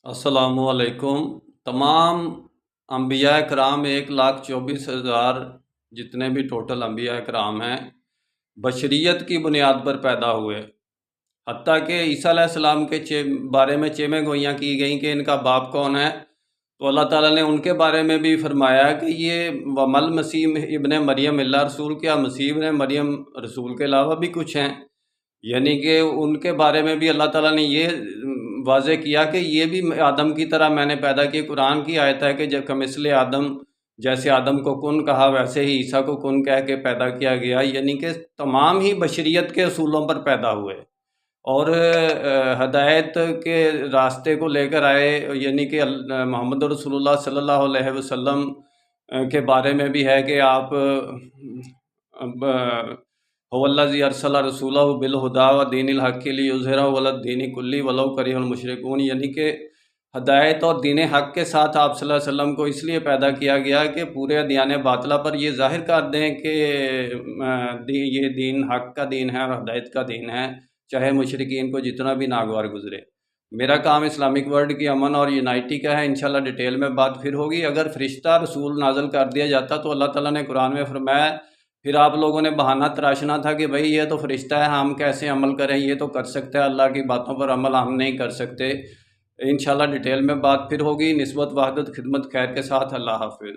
السلام علیکم۔ تمام انبیاء کرام 1,24,000 جتنے بھی ٹوٹل انبیاء کرام ہیں بشریت کی بنیاد پر پیدا ہوئے، حتیٰ کہ عیسیٰ علیہ السلام کے بارے میں چیمیں گوئیاں کی گئیں کہ ان کا باپ کون ہے، تو اللہ تعالیٰ نے ان کے بارے میں بھی فرمایا کہ یہ ومل مسیح ابن مریم اللہ رسول، کیا مسیح ابن مریم رسول کے علاوہ بھی کچھ ہیں؟ یعنی کہ ان کے بارے میں بھی اللہ تعالیٰ نے یہ واضح کیا کہ یہ بھی آدم کی طرح میں نے پیدا کی۔ قرآن کی آیت ہے کہ جب کمثل آدم، جیسے آدم کو کن کہا ویسے ہی عیسیٰ کو کن کہہ کے پیدا کیا گیا، یعنی کہ تمام ہی بشریت کے اصولوں پر پیدا ہوئے اور ہدایت کے راستے کو لے کر آئے، یعنی کہ محمد رسول اللہ صلی اللہ علیہ وسلم کے بارے میں بھی ہے کہ آپ هو الذی ارسل رسولہ بالہدی ودین الحق لیظہرہ علی الدین کلہ ولو کرہ المشرکون، یعنی کہ ہدایت اور دین حق کے ساتھ آپ صلی اللہ علیہ وسلم کو اس لیے پیدا کیا گیا کہ پورے ادیان باطلہ پر یہ ظاہر کر دیں کہ یہ دین حق کا دین ہے اور ہدایت کا دین ہے، چاہے مشرکین کو جتنا بھی ناگوار گزرے۔ میرا کام اسلامک ورلڈ کی امن اور یونائٹی کا ہے، انشاءاللہ ڈیٹیل میں بات پھر ہوگی۔ اگر فرشتہ رسول نازل کر دیا جاتا تو اللہ تعالیٰ نے قرآن میں فرمایا، پھر آپ لوگوں نے بہانہ تراشنا تھا کہ بھئی یہ تو فرشتہ ہے، ہم کیسے عمل کریں، یہ تو کر سکتے ہیں، اللہ کی باتوں پر عمل ہم نہیں کر سکتے۔ انشاءاللہ ڈیٹیل میں بات پھر ہوگی۔ نسبت وحدت خدمت خیر کے ساتھ، اللہ حافظ۔